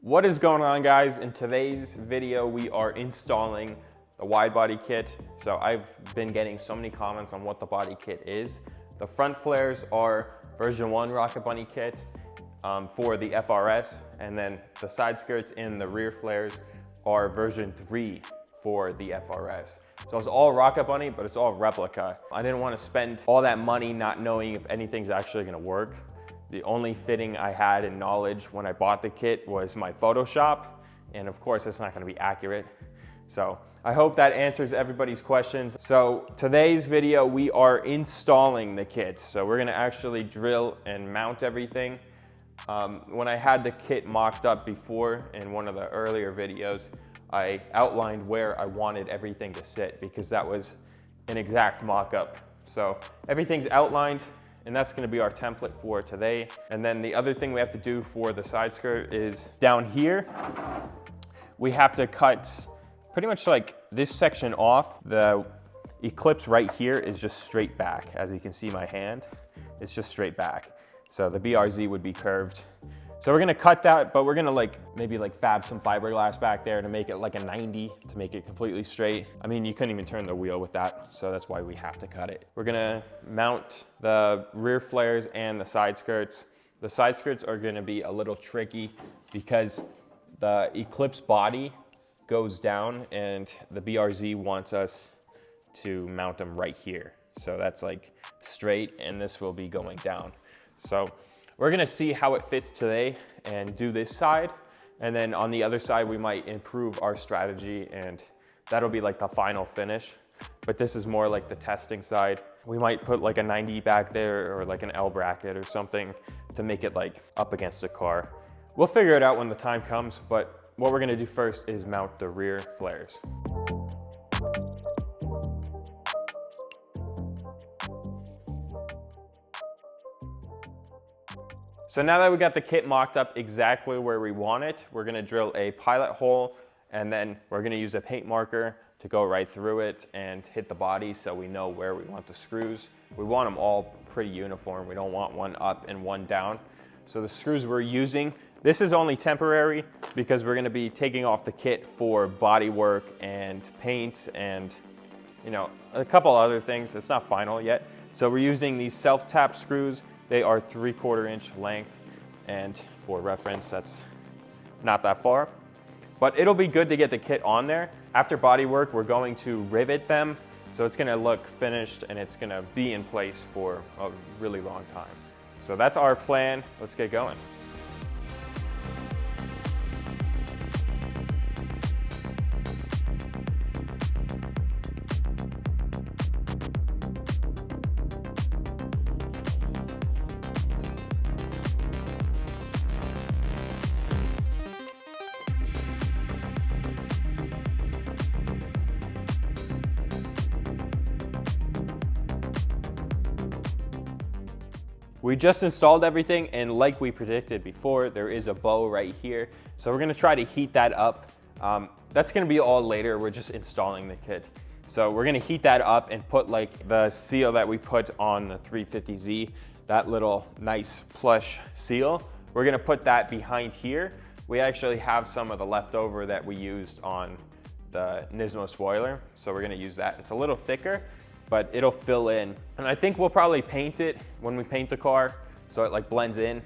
What is going on, guys? In today's video, we are installing the wide body kit. So I've been getting so many comments on what the body kit is. The front flares are version 1 Rocket Bunny kit for the FRS, and then the side skirts and the rear flares are version 3 for the FRS. So it's all Rocket Bunny, but it's all replica. I didn't want to spend all that money not knowing if anything's actually going to work. The only fitting I had in knowledge when I bought the kit was my Photoshop, and of course it's not going to be accurate. So I hope that answers everybody's questions. So today's video, we are installing the kit. So we're going to actually drill and mount everything. When I had the kit mocked up before in one of the earlier videos, I outlined where I wanted everything to sit because that was an exact mock-up. So everything's outlined, and that's going to be our template for today. And then the other thing we have to do for the side skirt is down here, we have to cut pretty much like this section off. The Eclipse right here is just straight back. As you can see my hand, it's just straight back. So the BRZ would be curved. So we're gonna cut that, but we're gonna maybe fab some fiberglass back there to make it like a 90 to make it completely straight. I mean, you couldn't even turn the wheel with that, so that's why we have to cut it. We're gonna mount the rear flares and the side skirts. The side skirts are gonna be a little tricky because the Eclipse body goes down and the BRZ wants us to mount them right here. So that's like straight, and this will be going down. So we're gonna see how it fits today and do this side. And then on the other side, we might improve our strategy, and that'll be like the final finish. But this is more like the testing side. We might put like a 90 back there or like an L bracket or something to make it like up against the car. We'll figure it out when the time comes, but what we're gonna do first is mount the rear flares. So now that we got the kit mocked up exactly where we want it, we're gonna drill a pilot hole, and then we're gonna use a paint marker to go right through it and hit the body so we know where we want the screws. We want them all pretty uniform. We don't want one up and one down. So the screws we're using, this is only temporary because we're gonna be taking off the kit for body work and paint and a couple other things. It's not final yet. So we're using these self-tap screws. They are 3/4 inch length, and for reference, that's not that far. But it'll be good to get the kit on there. After body work, we're going to rivet them, so it's gonna look finished and it's gonna be in place for a really long time. So that's our plan. Let's get going. We just installed everything, and like we predicted before, there is a bow right here. So we're gonna try to heat that up. That's gonna be all later. We're just installing the kit. So we're gonna heat that up and put like the seal that we put on the 350Z, that little nice plush seal. We're gonna put that behind here. We actually have some of the leftover that we used on the Nismo spoiler. So we're gonna use that. It's a little thicker, but it'll fill in. And I think we'll probably paint it when we paint the car so it blends in.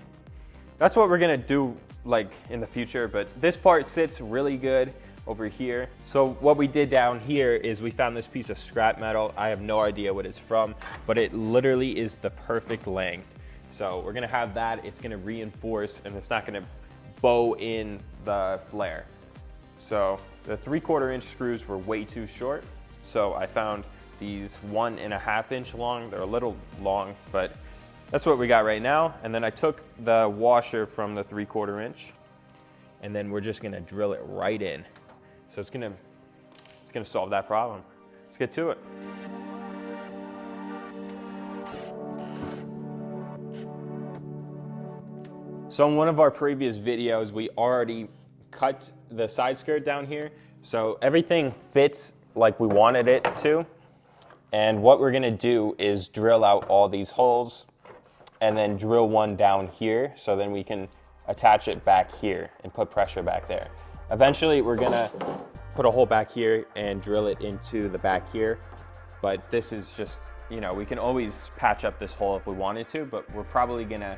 That's what we're gonna do in the future, but this part sits really good over here. So what we did down here is we found this piece of scrap metal. I have no idea what it's from, but it literally is the perfect length. So we're gonna have that. It's gonna reinforce, and it's not gonna bow in the flare. So the 3/4 inch screws were way too short. So I found these 1.5 inch long. They're a little long, but that's what we got right now. And then I took the washer from the 3/4 inch, and then we're just gonna drill it right in. So it's gonna solve that problem. Let's get to it. So in one of our previous videos, we already cut the side skirt down here. So everything fits like we wanted it to. And what we're gonna do is drill out all these holes and then drill one down here, so then we can attach it back here and put pressure back there. Eventually, we're gonna put a hole back here and drill it into the back here. But this is just, you know, we can always patch up this hole if we wanted to, but we're probably gonna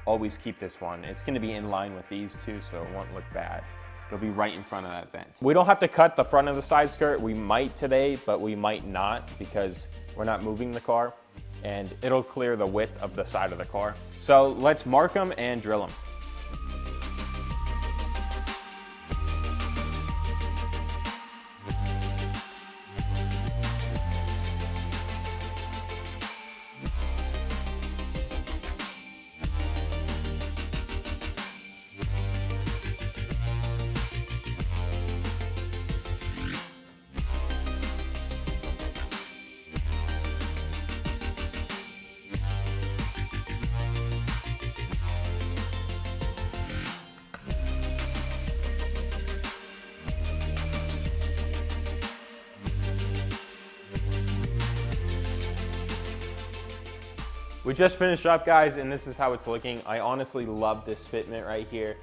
always keep this one. It's gonna be in line with these two, so it won't look bad. It'll be right in front of that vent. We don't have to cut the front of the side skirt. We might today, but we might not because we're not moving the car, and it'll clear the width of the side of the car. So let's mark them and drill them. We just finished up, guys, and this is how it's looking. I honestly love this fitment right here.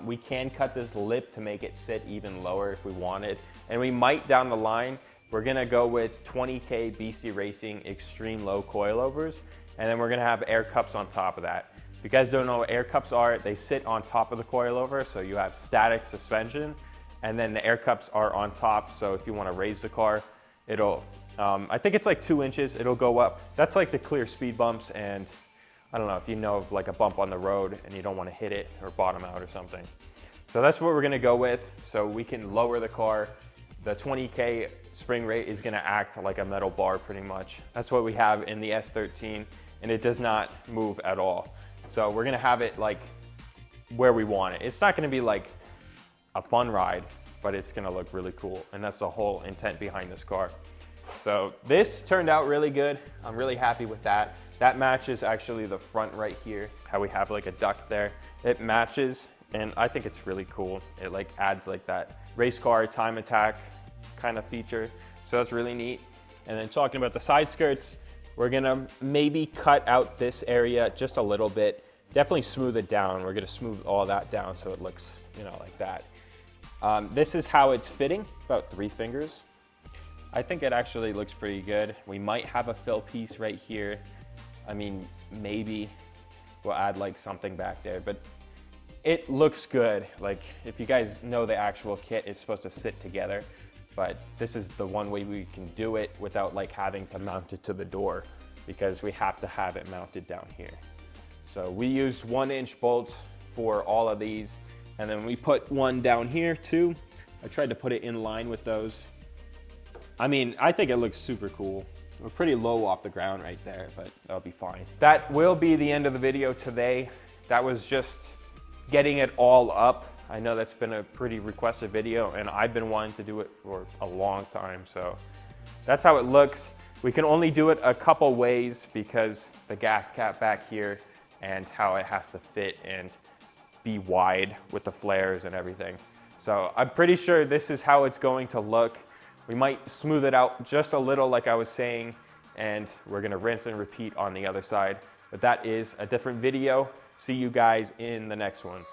We can cut this lip to make it sit even lower if we wanted. And we might down the line, we're gonna go with 20K BC Racing extreme low coilovers, and then we're gonna have air cups on top of that. If you guys don't know what air cups are, they sit on top of the coilover, so you have static suspension, and then the air cups are on top, so if you wanna raise the car, it'll, I think it's like 2 inches, it'll go up. That's like to clear speed bumps, and I don't know if you know of like a bump on the road and you don't want to hit it or bottom out or something. So that's what we're gonna go with, so we can lower the car. The 20K spring rate is gonna act like a metal bar pretty much. That's what we have in the S13, and it does not move at all. So we're gonna have it like where we want it. It's not gonna be like a fun ride, but it's gonna look really cool, and that's the whole intent behind this car. So this turned out really good. I'm really happy with that. That matches actually the front right here, how we have like a duct there. It matches, and I think it's really cool. It like adds like that race car time attack kind of feature. So that's really neat. And then talking about the side skirts, we're gonna maybe cut out this area just a little bit. Definitely smooth it down. We're gonna smooth all that down so it looks, you know, like that. This is how it's fitting, about 3 fingers. I think it actually looks pretty good. We might have a fill piece right here. I mean, maybe we'll add like something back there, but it looks good. Like if you guys know the actual kit, it's supposed to sit together, but this is the one way we can do it without like having to mount it to the door, because we have to have it mounted down here. So we used 1-inch bolts for all of these, and then we put one down here too. I tried to put it in line with those. I mean, I think it looks super cool. We're pretty low off the ground right there, but that'll be fine. That will be the end of the video today. That was just getting it all up. I know that's been a pretty requested video, and I've been wanting to do it for a long time, so that's how it looks. We can only do it a couple ways because the gas cap back here and how it has to fit and be wide with the flares and everything. So I'm pretty sure this is how it's going to look. We might smooth it out just a little like I was saying, and we're gonna rinse and repeat on the other side. But that is a different video. See you guys in the next one.